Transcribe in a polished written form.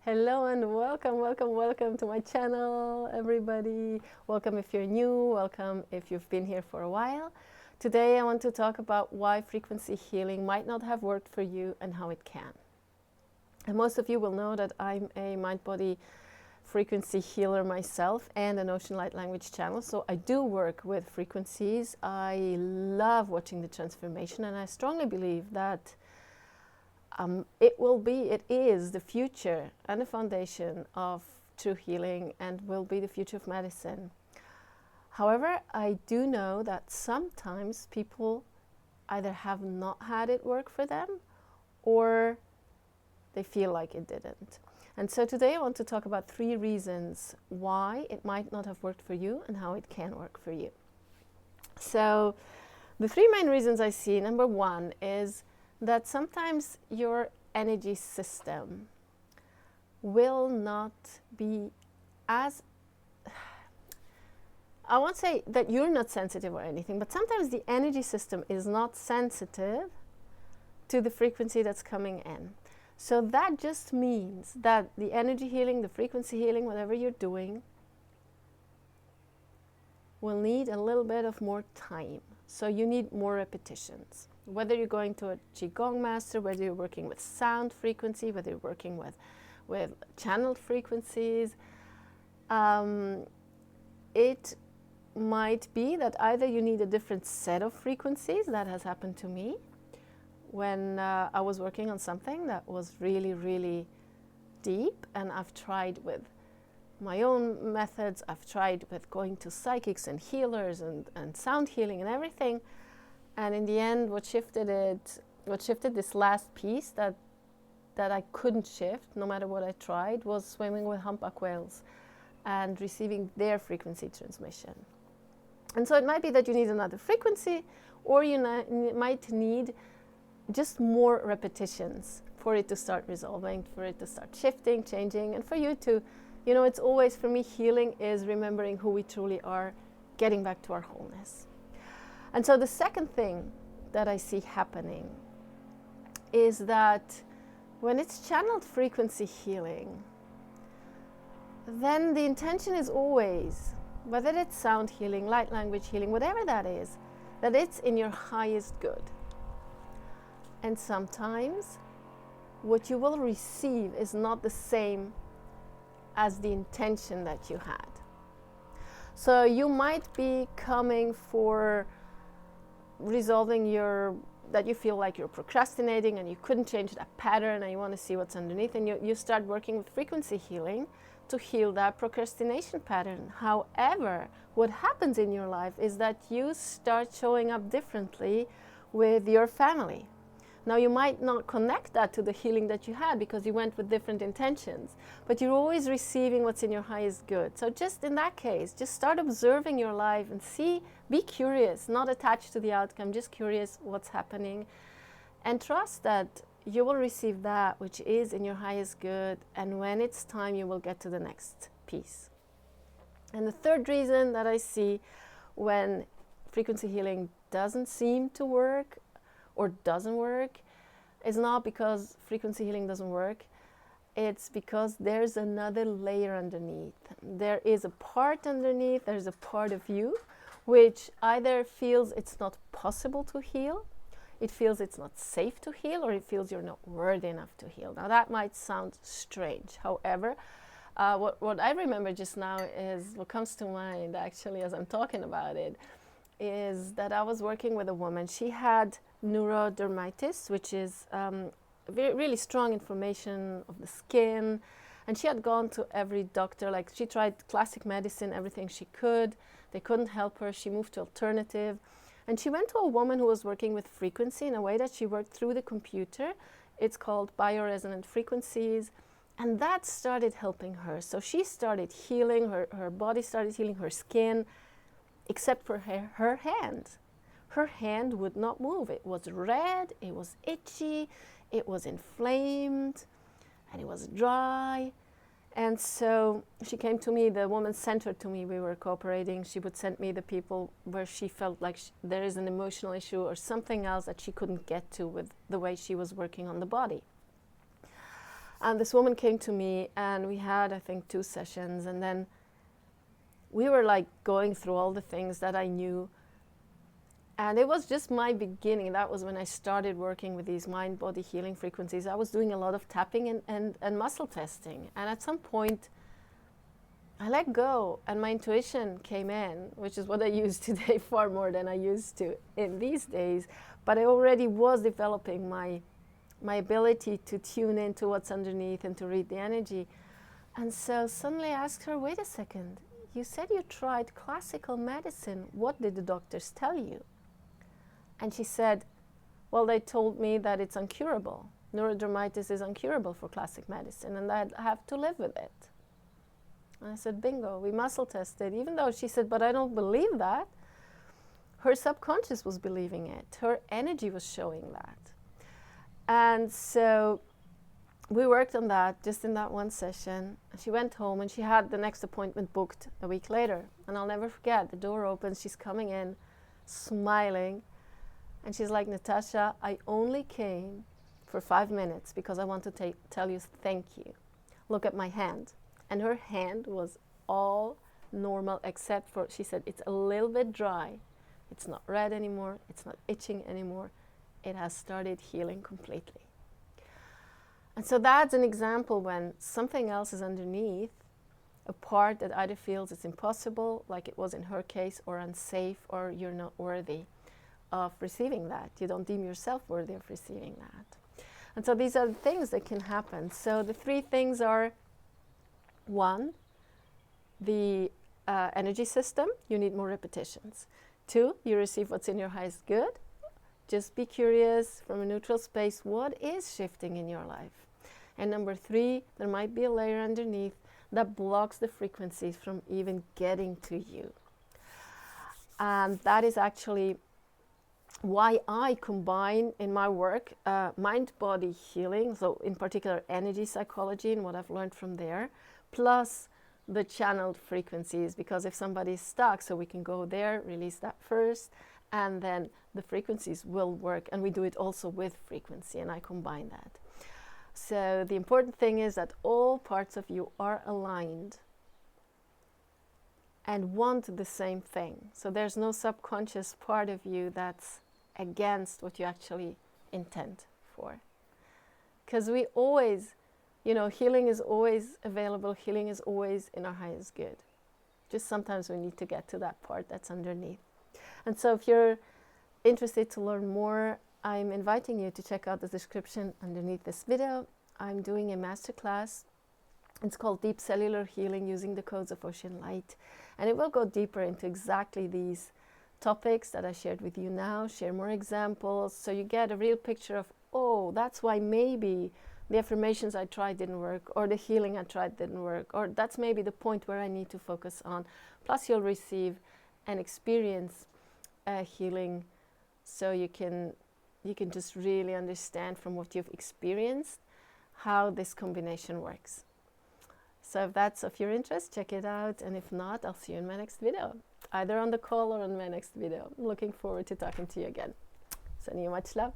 Hello and welcome to my channel, everybody. Welcome if you're new, welcome if you've been here for a while. Today I want to talk about why frequency healing might not have worked for you and how it can. And most of you will know that I'm a mind-body frequency healer myself and an Ocean Light Language channel. So I do work with frequencies. I love watching the transformation, and I strongly believe that it is the future and the foundation of true healing and will be the future of medicine. However, I do know that sometimes people either have not had it work for them or they feel like it didn't. And so today I want to talk about 3 reasons why it might not have worked for you and how it can work for you. So the 3 main reasons I see, number 1 is that sometimes your energy system will not be as, I won't say that you're not sensitive or anything, but sometimes the energy system is not sensitive to the frequency that's coming in. So that just means that the energy healing, the frequency healing, whatever you're doing, will need a little bit of more time. So you need more repetitions. Whether you're going to a Qigong master, whether you're working with sound frequency, whether you're working with channeled frequencies, it might be that either you need a different set of frequencies. That has happened to me when I was working on something that was really, really deep, and I've tried with my own methods. I've tried with going to psychics and healers and sound healing and everything. And in the end, what shifted this last piece that I couldn't shift, no matter what I tried, was swimming with humpback whales and receiving their frequency transmission. And so it might be that you need another frequency, or you might need just more repetitions for it to start resolving, for it to start shifting, changing, and for you to, it's always, for me, healing is remembering who we truly are, getting back to our wholeness. And so the second thing that I see happening is that when it's channeled frequency healing, then the intention is always, whether it's sound healing, light language healing, whatever that is, that it's in your highest good. And sometimes what you will receive is not the same as the intention that you had. So you might be coming for resolving that you feel like you're procrastinating and you couldn't change that pattern and you want to see what's underneath, and you start working with frequency healing to heal that procrastination pattern. However, what happens in your life is that you start showing up differently with your family. Now, you might not connect that to the healing that you had because you went with different intentions, but you're always receiving what's in your highest good. So just in that case, just start observing your life and be curious, not attached to the outcome, just curious what's happening, and trust that you will receive that which is in your highest good, and when it's time, you will get to the next piece. And the third reason that I see when frequency healing doesn't seem to work or doesn't work is not because frequency healing doesn't work. It's because there's another layer underneath. There is a part underneath, there's a part of you which either feels it's not possible to heal, it feels it's not safe to heal, or it feels you're not worthy enough to heal. Now that might sound strange. However, what I remember just now is, what comes to mind actually as I'm talking about it, is that I was working with a woman. She had neurodermitis, which is really strong inflammation of the skin, and she had gone to every doctor. Like, she tried classic medicine, everything she could. They couldn't help her. She moved to alternative, and she went to a woman who was working with frequency in a way that she worked through the computer. It's called bioresonant frequencies, and that started helping her. So she started healing, her body started healing, her skin, except for her hand. Her hand would not move. It was red, it was itchy, it was inflamed, and it was dry. And so she came to me, the woman sent her to me, we were cooperating. She would send me the people where she felt like there is an emotional issue or something else that she couldn't get to with the way she was working on the body. And this woman came to me, and we had, I think, 2 sessions, and then we were like going through all the things that I knew. And it was just my beginning. That was when I started working with these mind-body healing frequencies. I was doing a lot of tapping and muscle testing. And at some point, I let go, and my intuition came in, which is what I use today far more than I used to in these days. But I already was developing my ability to tune into what's underneath and to read the energy. And so suddenly I asked her, wait a second, you said you tried classical medicine. What did the doctors tell you? And she said, well, they told me that it's uncurable. Neurodermitis is uncurable for classic medicine, and I have to live with it. And I said, bingo, we muscle tested. Even though she said, but I don't believe that, her subconscious was believing it. Her energy was showing that. And so we worked on that just in that one session. She went home, and she had the next appointment booked a week later. And I'll never forget, the door opens, she's coming in, smiling. And she's like, Natasha, I only came for 5 minutes because I want to tell you thank you. Look at my hand. And her hand was all normal except for, she said, it's a little bit dry. It's not red anymore. It's not itching anymore. It has started healing completely. And so that's an example when something else is underneath, a part that either feels it's impossible, like it was in her case, or unsafe, or you're not worthy of receiving that. You don't deem yourself worthy of receiving that. And so these are the things that can happen. So the 3 things are, 1, the energy system, you need more repetitions. 2, you receive what's in your highest good. Just be curious from a neutral space, what is shifting in your life? And number 3, there might be a layer underneath that blocks the frequencies from even getting to you. And that is actually why I combine in my work mind-body healing, so in particular energy psychology and what I've learned from there, plus the channeled frequencies, because if somebody's stuck, so we can go there, release that first, and then the frequencies will work, and we do it also with frequency, and I combine that. So the important thing is that all parts of you are aligned and want the same thing. So there's no subconscious part of you that's against what you actually intend for. Because we always, healing is always available, healing is always in our highest good. Just sometimes we need to get to that part that's underneath. And so if you're interested to learn more, I'm inviting you to check out the description underneath this video. I'm doing a masterclass. It's called Deep Cellular Healing Using the Codes of Ocean Light. And it will go deeper into exactly these topics that I shared with you now, share more examples, so you get a real picture of, oh, that's why maybe the affirmations I tried didn't work, or the healing I tried didn't work, or that's maybe the point where I need to focus on. Plus you'll receive and experience healing, so you can just really understand from what you've experienced how this combination works. So if that's of your interest, check it out, and if not, I'll see you in my next video, either on the call or on my next video. I'm looking forward to talking to you again. Sending you much love.